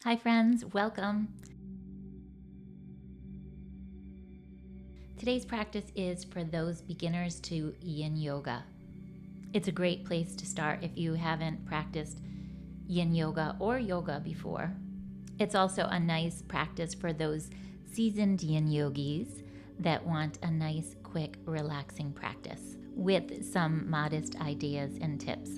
Hi friends, welcome. Today's practice is for those beginners to Yin Yoga. It's a great place to start if you haven't practiced Yin Yoga or yoga before. It's also a nice practice for those seasoned Yin Yogis that want a nice, quick, relaxing practice with some modest ideas and tips.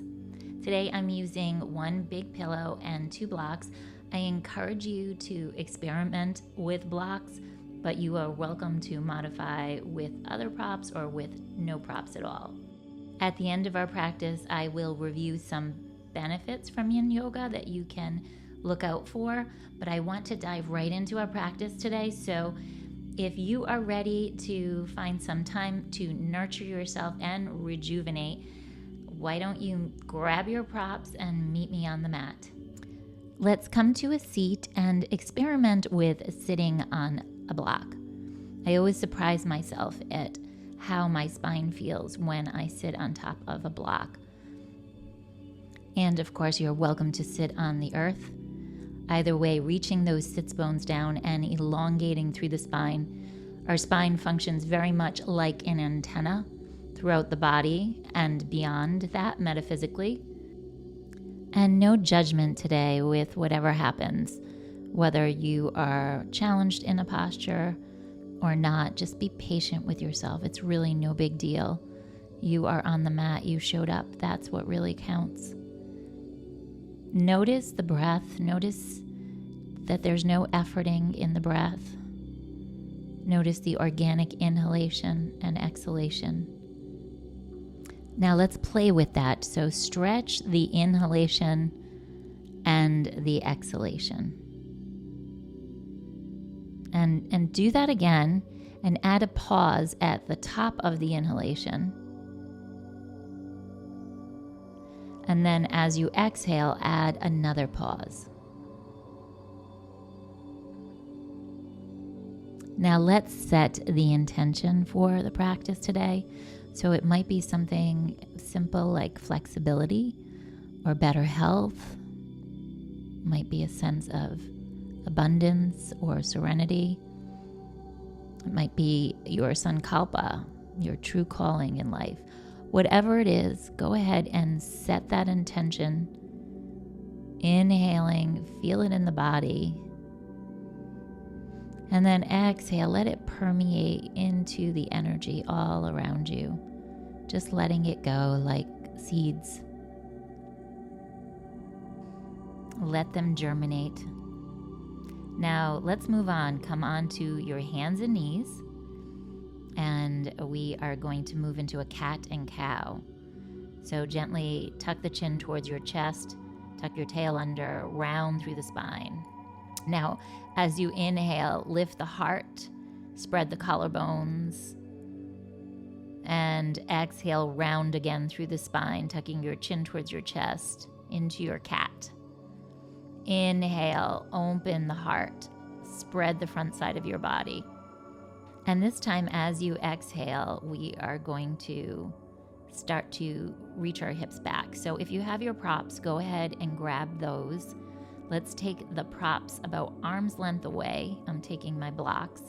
Today I'm using one big pillow and 2 blocks. I encourage you to experiment with blocks, but you are welcome to modify with other props or with no props at all. At the end of our practice, I will review some benefits from Yin Yoga that you can look out for, but I want to dive right into our practice today. So if you are ready to find some time to nurture yourself and rejuvenate, why don't you grab your props and meet me on the mat? Let's come to a seat and experiment with sitting on a block. I always surprise myself at how my spine feels when I sit on top of a block. And of course, you're welcome to sit on the earth. Either way, reaching those sits bones down and elongating through the spine. Our spine functions very much like an antenna throughout the body and beyond that metaphysically. And no judgment today with whatever happens, whether you are challenged in a posture or not. Just be patient with yourself. It's really no big deal. You are on the mat, you showed up. That's what really counts. Notice the breath. Notice that there's no efforting in the breath. Notice the organic inhalation and exhalation. Now let's play with that. So stretch the inhalation and the exhalation. And do that again and add a pause at the top of the inhalation. And then as you exhale, add another pause. Now let's set the intention for the practice today. So it might be something simple like flexibility or better health. It might be a sense of abundance or serenity. It might be your Sankalpa, your true calling in life. Whatever it is, go ahead and set that intention. Inhaling, feel it in the body. And then exhale, let it permeate into the energy all around you. Just letting it go like seeds. Let them germinate. Now let's move on. Come on to your hands and knees. And we are going to move into a cat and cow. So gently tuck the chin towards your chest, tuck your tail under, round through the spine. Now, as you inhale, lift the heart, spread the collarbones, and exhale, round again through the spine, tucking your chin towards your chest into your cat. Inhale, open the heart, spread the front side of your body. And this time, as you exhale, we are going to start to reach our hips back. So if you have your props, go ahead and grab those. Let's take the props about arm's length away. I'm taking my blocks.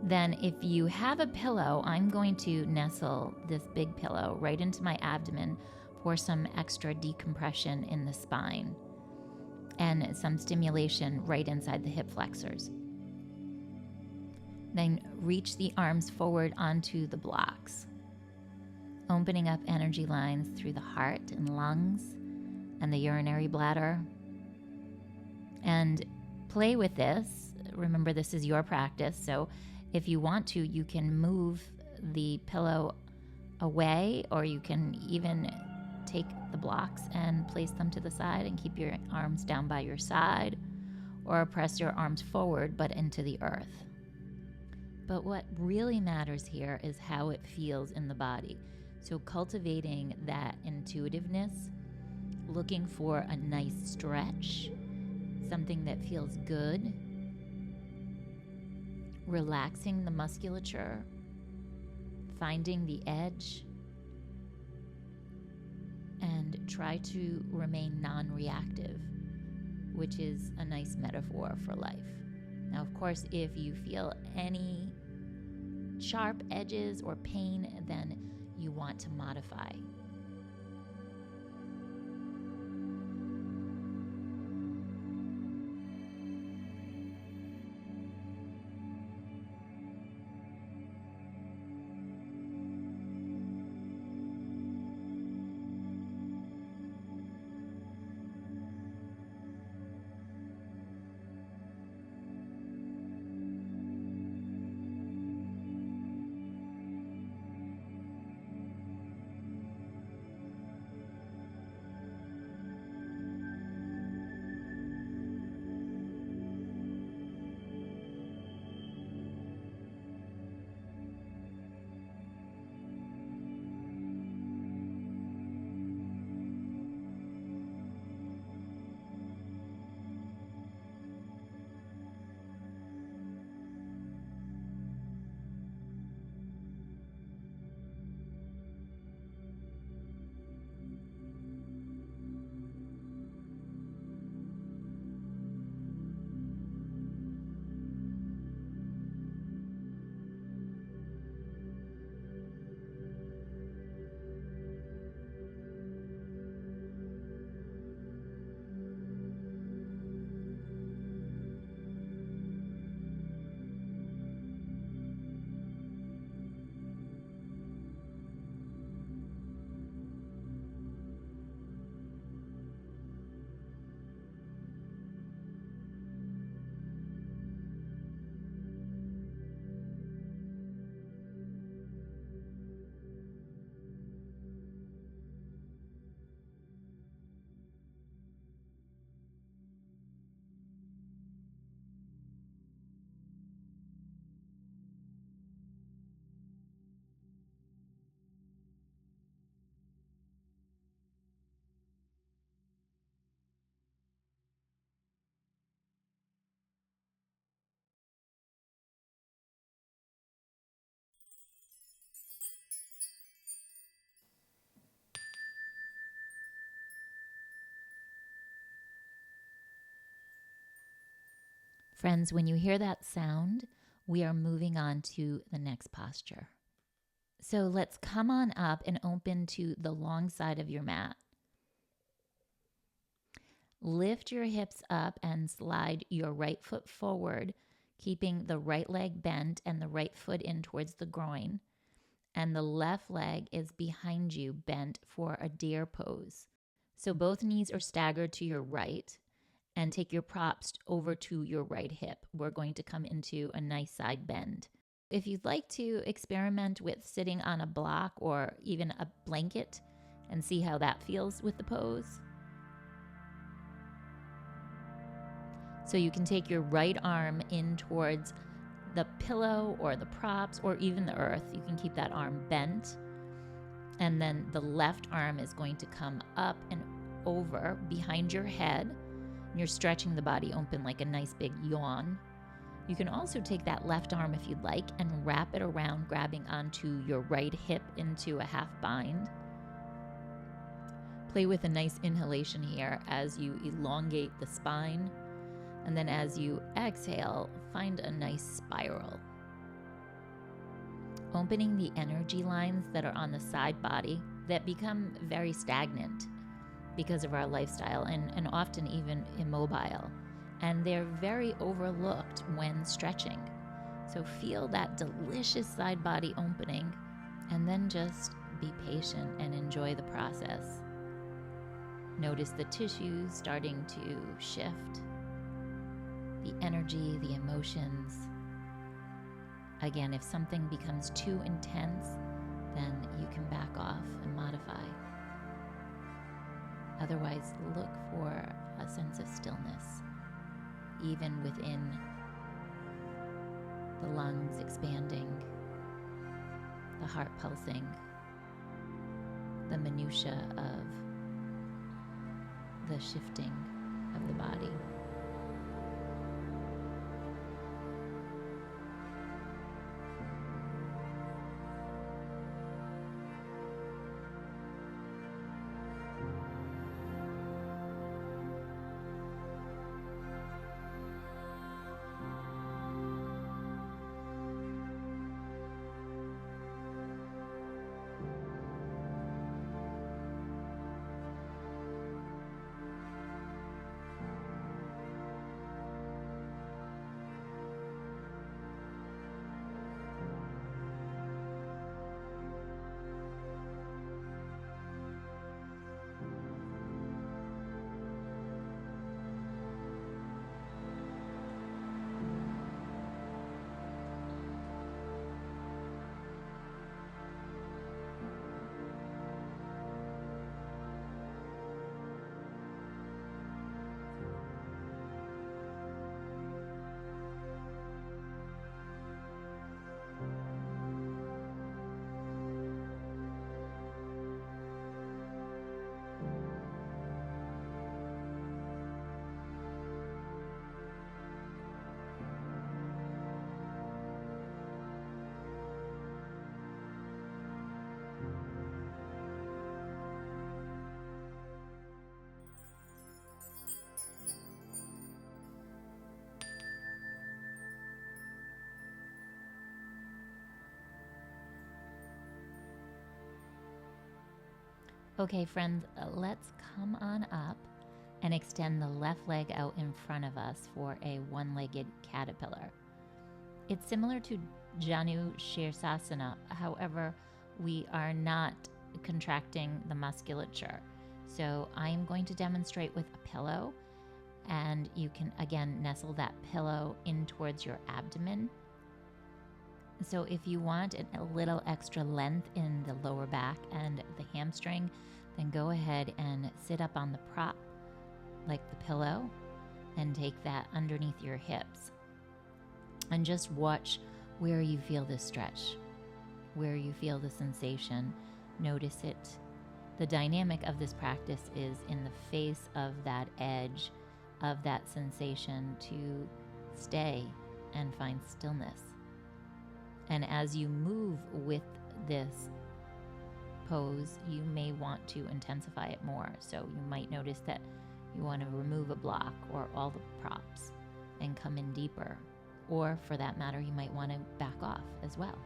Then if you have a pillow, I'm going to nestle this big pillow right into my abdomen for some extra decompression in the spine and some stimulation right inside the hip flexors. Then reach the arms forward onto the blocks, opening up energy lines through the heart and lungs and the urinary bladder. And play with this. Remember, this is your practice, so if you want to, you can move the pillow away, or you can even take the blocks and place them to the side and keep your arms down by your side, or press your arms forward but into the earth. But what really matters here is how it feels in the body. So cultivating that intuitiveness, looking for a nice stretch, something that feels good, relaxing the musculature, finding the edge, and try to remain non-reactive. which is a nice metaphor for life. Now, of course, if you feel any sharp edges or pain, then you want to modify. Friends, when you hear that sound, we are moving on to the next posture. So let's come on up and open to the long side of your mat. Lift your hips up and slide your right foot forward, keeping the right leg bent and the right foot in towards the groin. And the left leg is behind you, bent for a deer pose. So both knees are staggered to your right, and take your props over to your right hip. We're going to come into a nice side bend. If you'd like to experiment with sitting on a block or even a blanket and see how that feels with the pose. So you can take your right arm in towards the pillow or the props or even the earth. You can keep that arm bent. And then the left arm is going to come up and over behind your head. You're stretching the body open like a nice big yawn. You can also take that left arm if you'd like and wrap it around, grabbing onto your right hip into a half bind. Play with a nice inhalation here as you elongate the spine. And then as you exhale, find a nice spiral. Opening the energy lines that are on the side body that become very stagnant because of our lifestyle and often even immobile. And they're very overlooked when stretching. So feel that delicious side body opening and then just be patient and enjoy the process. Notice the tissues starting to shift, the energy, the emotions. Again, if something becomes too intense, then you can back off and modify. Otherwise, look for a sense of stillness, even within the lungs expanding, the heart pulsing, the minutiae of the shifting of the body. Okay, friends, let's come on up and extend the left leg out in front of us for a one-legged caterpillar. It's similar to Janu Shirsasana. However, we are not contracting the musculature. So I'm going to demonstrate with a pillow, and you can again nestle that pillow in towards your abdomen. So if you want a little extra length in the lower back and the hamstring, then go ahead and sit up on the prop like the pillow and take that underneath your hips. And just watch where you feel the stretch, where you feel the sensation. Notice it. The dynamic of this practice is in the face of that edge, of that sensation, to stay and find stillness. And as you move with this pose, you may want to intensify it more. So you might notice that you want to remove a block or all the props and come in deeper. Or for that matter, you might want to back off as well.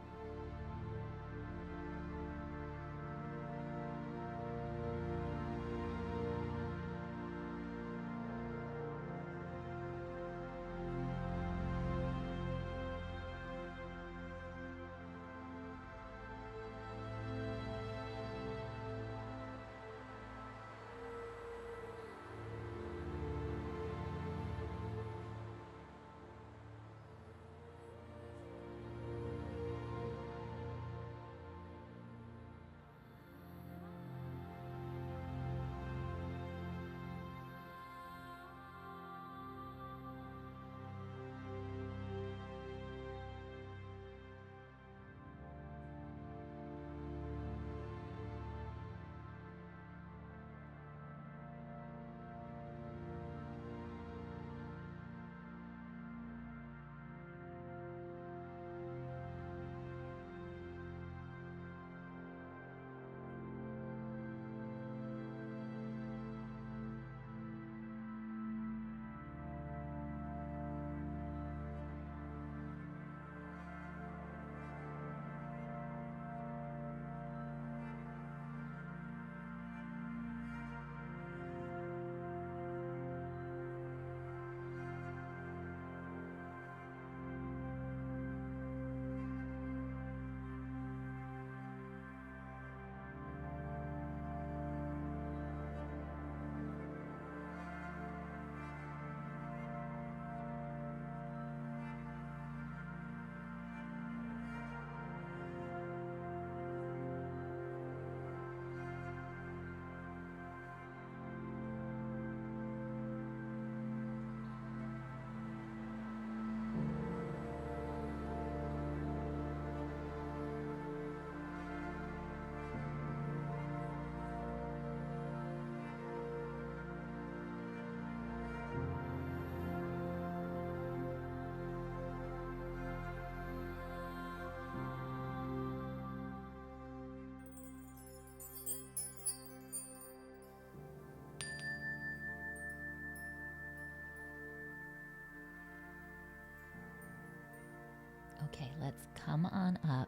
Okay, let's come on up.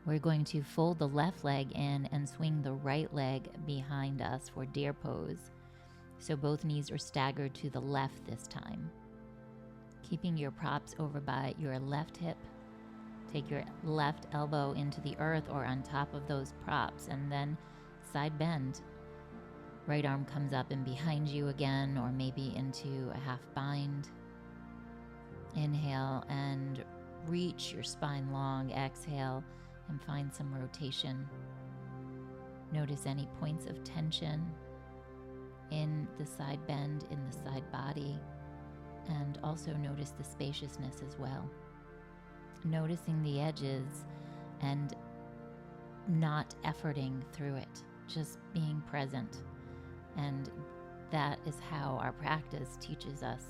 We're going to fold the left leg in and swing the right leg behind us for deer pose. So both knees are staggered to the left this time. Keeping your props over by your left hip. Take your left elbow into the earth or on top of those props, and then side bend. Right arm comes up and behind you again, or maybe into a half bind. Inhale and reach your spine long. Exhale and find some rotation. Notice any points of tension in the side bend, in the side body, and also notice the spaciousness as well. Noticing the edges and not efforting through it, just being present. And that is how our practice teaches us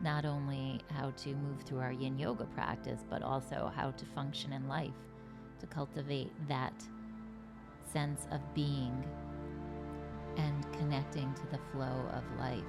not only how to move through our Yin Yoga practice, but also how to function in life, to cultivate that sense of being and connecting to the flow of life.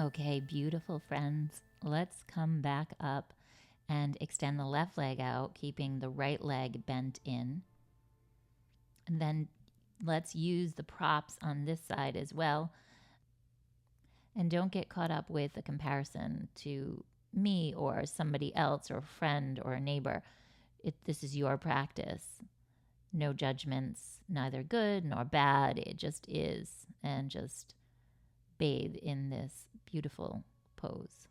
Okay, beautiful friends. Let's come back up and extend the left leg out, keeping the right leg bent in. And then let's use the props on this side as well. And don't get caught up with a comparison to me or somebody else or a friend or a neighbor. This is your practice. No judgments, neither good nor bad. It just is. And just bathe in this beautiful pose.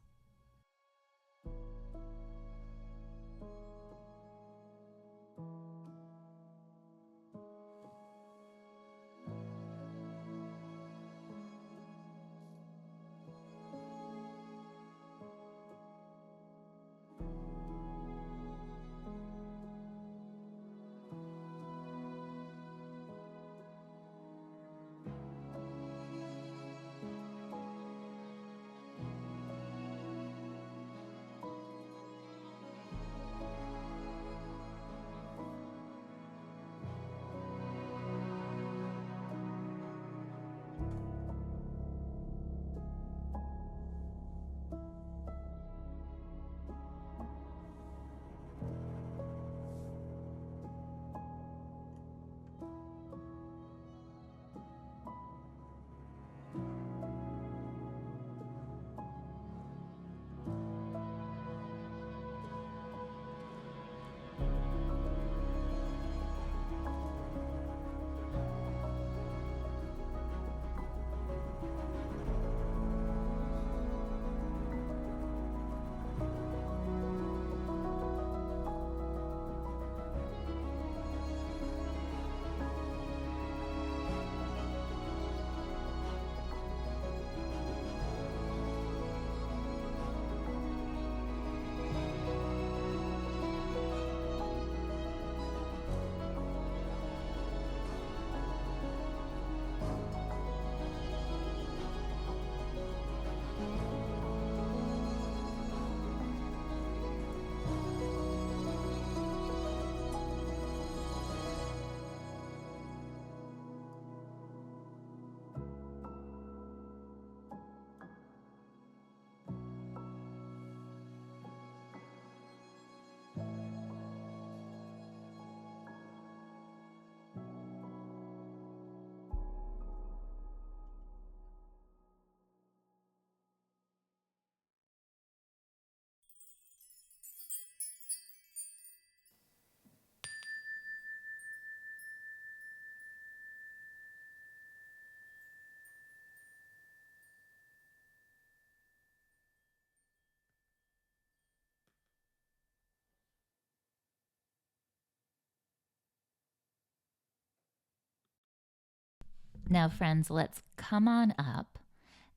Now, friends, let's come on up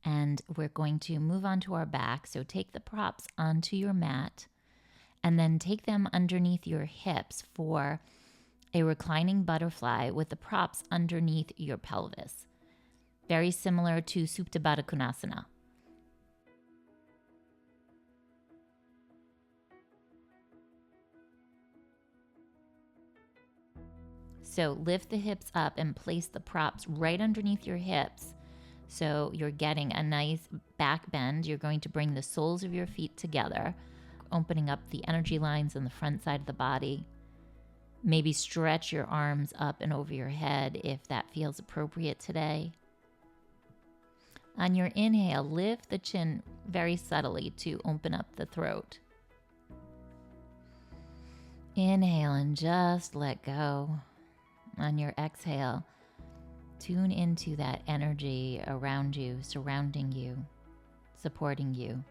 and we're going to move on to our back. So take the props onto your mat and then take them underneath your hips for a reclining butterfly with the props underneath your pelvis. Very similar to Supta Baddha Konasana. So lift the hips up and place the props right underneath your hips. So you're getting a nice back bend. You're going to bring the soles of your feet together, opening up the energy lines on the front side of the body. Maybe stretch your arms up and over your head if that feels appropriate today. On your inhale, lift the chin very subtly to open up the throat. Inhale and just let go. On your exhale, tune into that energy around you, surrounding you, supporting you.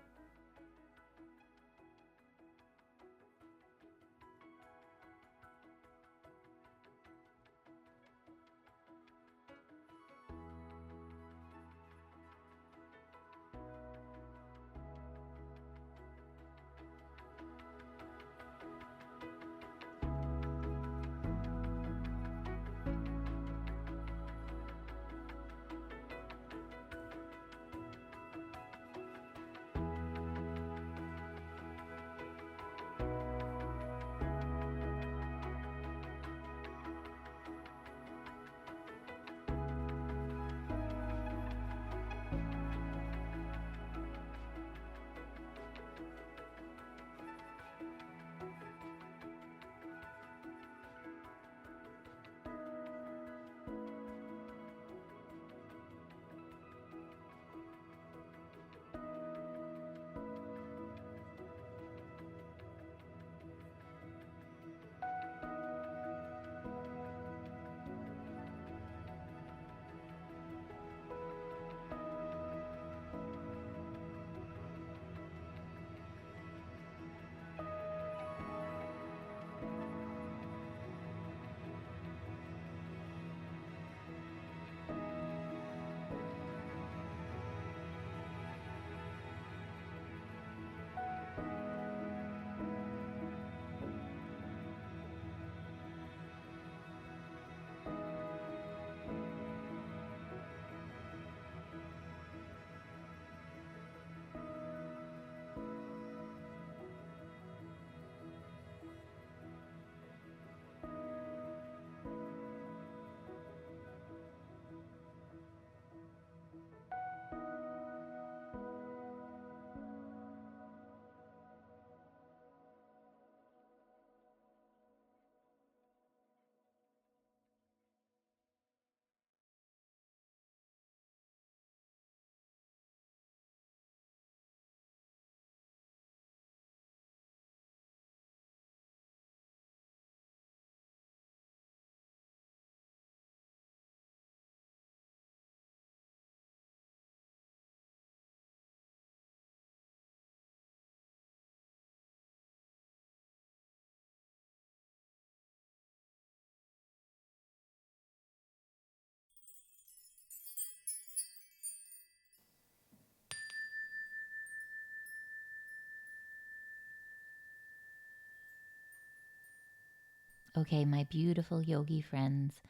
Okay, my beautiful yogi friends,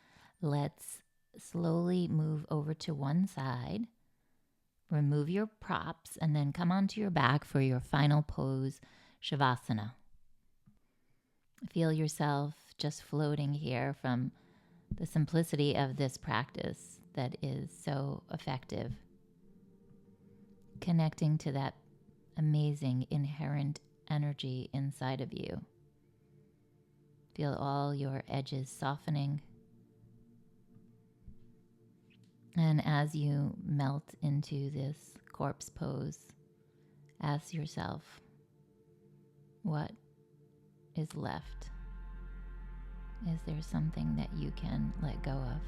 let's slowly move over to one side. Remove your props and then come onto your back for your final pose, śavāsana. Feel yourself just floating here from the simplicity of this practice that is so effective. Connecting to that amazing inherent energy inside of you. Feel all your edges softening. And as you melt into this corpse pose, ask yourself, what is left? Is there something that you can let go of?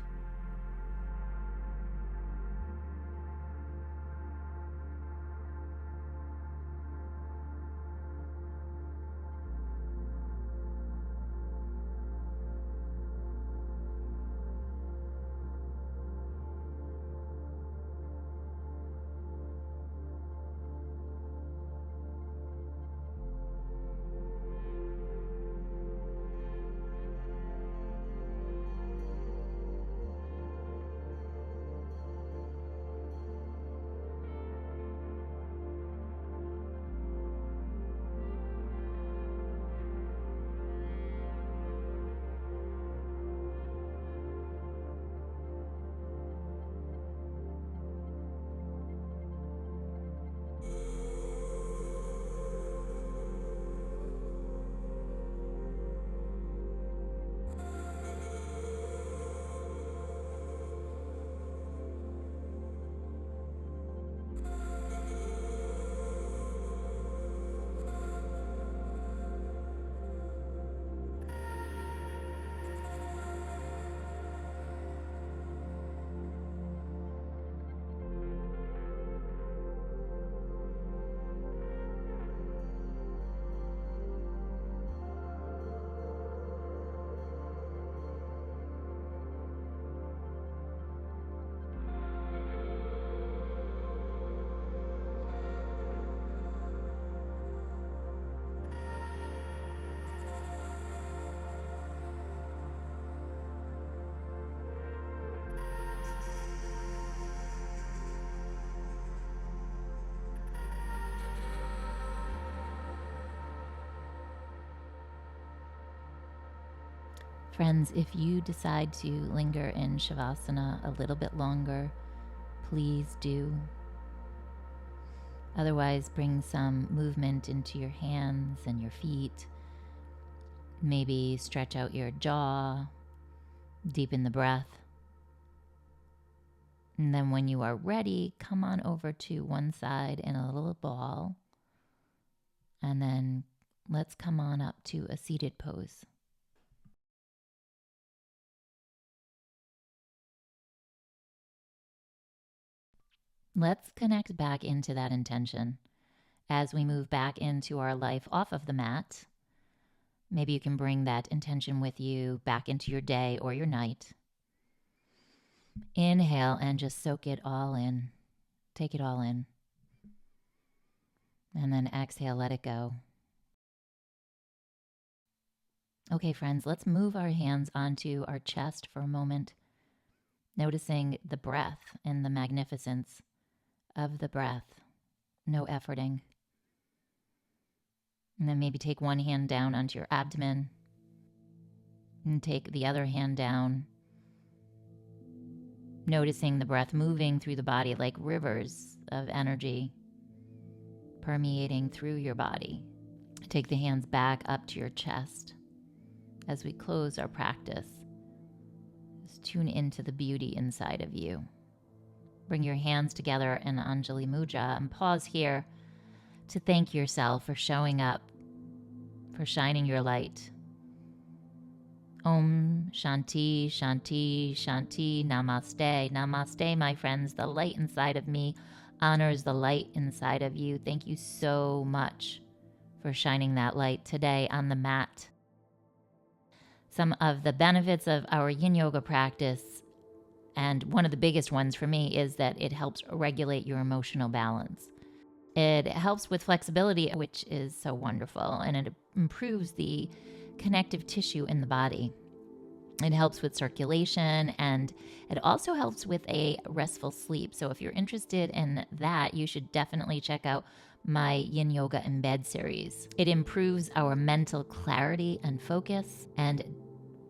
Friends, if you decide to linger in Shavasana a little bit longer, please do. Otherwise, bring some movement into your hands and your feet. Maybe stretch out your jaw, deepen the breath. And then when you are ready, come on over to one side in a little ball. And then let's come on up to a seated pose. Let's connect back into that intention as we move back into our life off of the mat. Maybe you can bring that intention with you back into your day or your night. Inhale and just soak it all in. Take it all in. And then exhale, let it go. Okay, friends, let's move our hands onto our chest for a moment, noticing the breath and the magnificence of the breath. No efforting. And then maybe take one hand down onto your abdomen and take the other hand down, noticing the breath moving through the body like rivers of energy permeating through your body. Take the hands back up to your chest as we close our practice. Just tune into the beauty inside of you. Bring your hands together in Anjali Mudra and pause here to thank yourself for showing up, for shining your light. Om Shanti, Shanti, Shanti, Namaste. Namaste, my friends. The light inside of me honors the light inside of you. Thank you so much for shining that light today on the mat. Some of the benefits of our Yin Yoga practice, and one of the biggest ones for me, is that it helps regulate your emotional balance. It helps with flexibility, which is so wonderful, and it improves the connective tissue in the body. It helps with circulation, and it also helps with a restful sleep. So if you're interested in that, you should definitely check out my Yin Yoga in Bed series. It improves our mental clarity and focus and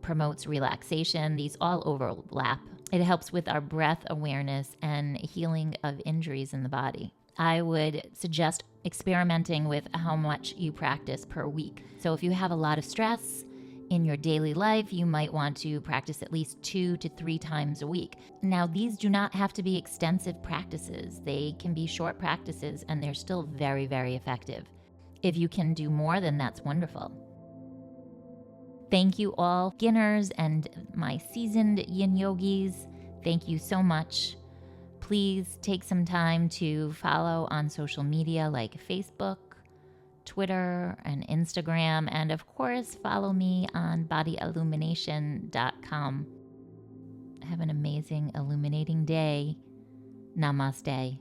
promotes relaxation. These all overlap. It helps with our breath awareness and healing of injuries in the body. I would suggest experimenting with how much you practice per week. So if you have a lot of stress in your daily life, you might want to practice at least 2 to 3 times a week. Now, these do not have to be extensive practices. They can be short practices, and they're still very, very effective. If you can do more, then that's wonderful. Thank you all, beginners and my seasoned yin yogis. Thank you so much. Please take some time to follow on social media like Facebook, Twitter, and Instagram. And of course, follow me on bodyillumination.com. Have an amazing, illuminating day. Namaste.